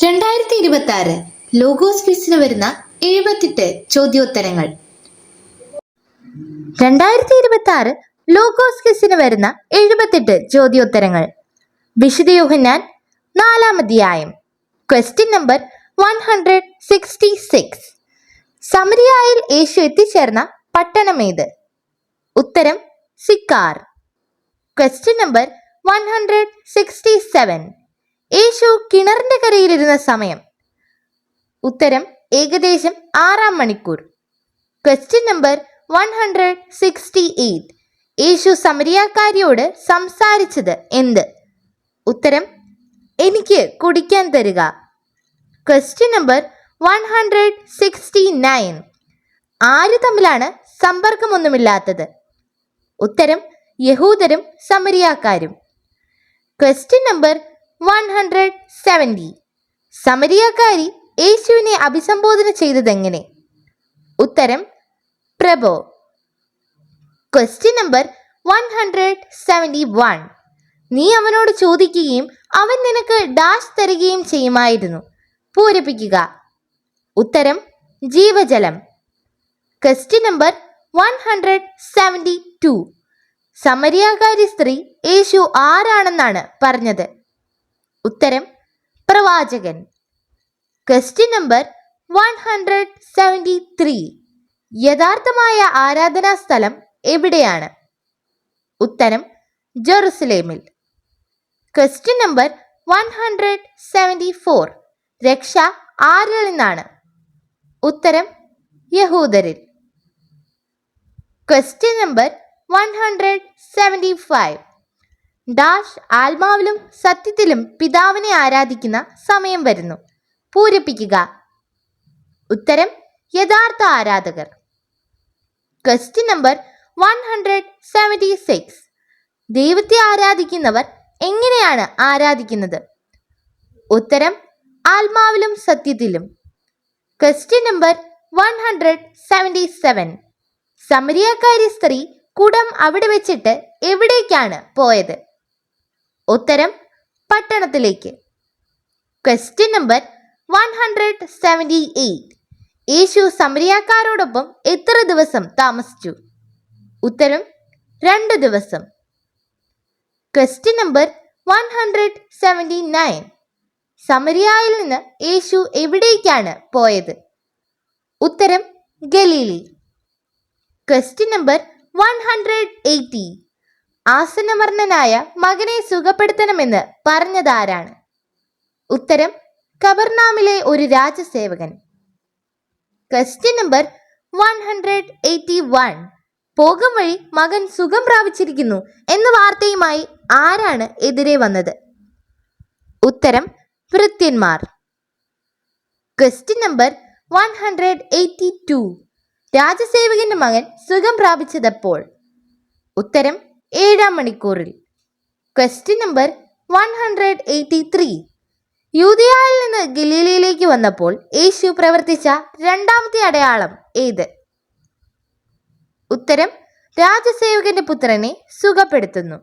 2026 logos ക്വിസിന് വരുന്ന 78 ചോദ്യോത്തരങ്ങൾ. 2026 logos ക്വിസിന് വരുന്ന 78 ചോദ്യോത്തരങ്ങൾ. വിശുദ്ധ യോഹന്നാൻ 4-ാം അധ്യായം. Question number 166. സമരിയായിൽ യേശു എത്തിച്ചേർന്ന പട്ടണമേത്? ഉത്തരം സിക്കാർ. Question number 167. യേശു കിണറിന്റെ കരയിലിരുന്ന സമയം? ഉത്തരം ഏകദേശം 6-ാം മണിക്കൂർ. Question number 168. യേശു സമരിയാക്കാരിയോട് സംസാരിച്ചത് എന്ത്? ഉത്തരം എനിക്ക് കുടിക്കാൻ തരിക. Question number 169. ആര് തമ്മിലാണ് സമ്പർക്കമൊന്നുമില്ലാത്തത്? ഉത്തരം യഹൂദരും സമരിയാക്കാരും. Question number 170. സമരിയാക്കാരി യേശുവിനെ അഭിസംബോധന ചെയ്തതെങ്ങനെ? ഉത്തരം പ്രഭോ. Question number 171. നീ അവനോട് ചോദിക്കുകയും അവൻ നിനക്ക് ഡാഷ് തരികയും ചെയ്യുമായിരുന്നു. പൂരിപ്പിക്കുക. ഉത്തരം ജീവജലം. Question number 172. സമരിയാക്കാരി സ്ത്രീ യേശു ആരാണെന്നാണ് പറഞ്ഞത്? ഉത്തരം പ്രവാചകൻ. Question number 173. യഥാർത്ഥമായ ആരാധനാ സ്ഥലം എവിടെയാണ്? ഉത്തരം ജെറുസലേമിൽ. Question number 174. രക്ഷ ആരിൽ നിന്നാണ്? ഉത്തരം യഹൂദരിൽ. Question number 175. ഡാഷ് ആത്മാവിലും സത്യത്തിലും പിതാവിനെ ആരാധിക്കുന്ന സമയം വരുന്നു. പൂരിപ്പിക്കുക. ഉത്തരം യഥാർത്ഥ ആരാധകർ. Question number 176. ദൈവത്തെ ആരാധിക്കുന്നവർ എങ്ങനെയാണ് ആരാധിക്കുന്നത്? ഉത്തരം ആത്മാവിലും സത്യത്തിലും. Question number 177. സമരിയാക്കാരി സ്ത്രീ കുടം അവിടെ വെച്ചിട്ട് എവിടേക്കാണ് പോയത്? ഉത്തരം പട്ടണത്തിലേക്ക്. Question number 178. യേശു സമരിയാക്കാരോടൊപ്പം എത്ര ദിവസം താമസിച്ചു? ഉത്തരം 2 ദിവസം. Question number 179. സമരിയായിൽ നിന്ന് യേശു എവിടേക്കാണ് പോയത്? ഉത്തരം ഗലീലി. Question number 180. ആസന്നമരണനായ മകനെ സുഖപ്പെടുത്തണമെന്ന് പറഞ്ഞതാരാണ്? ഉത്തരം കബർനാമിലെ ഒരു രാജസേവകൻ. Question number 181. പോകും വഴി മകൻ സുഖം പ്രാപിച്ചിരിക്കുന്നു എന്ന വാർത്തയുമായി ആരാണ് എതിരെ വന്നത്? ഉത്തരം ഭൃത്യന്മാർ. Question number 182. രാജസേവകന്റെ മകൻ സുഖം പ്രാപിച്ചതെപ്പോൾ? ഉത്തരം 7-ാം മണിക്കൂറിൽ. Question number 183. യൂദയായിൽ നിന്ന് ഗലീലയിലേക്ക് വന്നപ്പോൾ യേശു പ്രവർത്തിച്ച 2-ാമത്തെ അടയാളം ഏത്? ഉത്തരം രാജസേവകന്റെ പുത്രനെ സുഖപ്പെടുത്തുന്നു.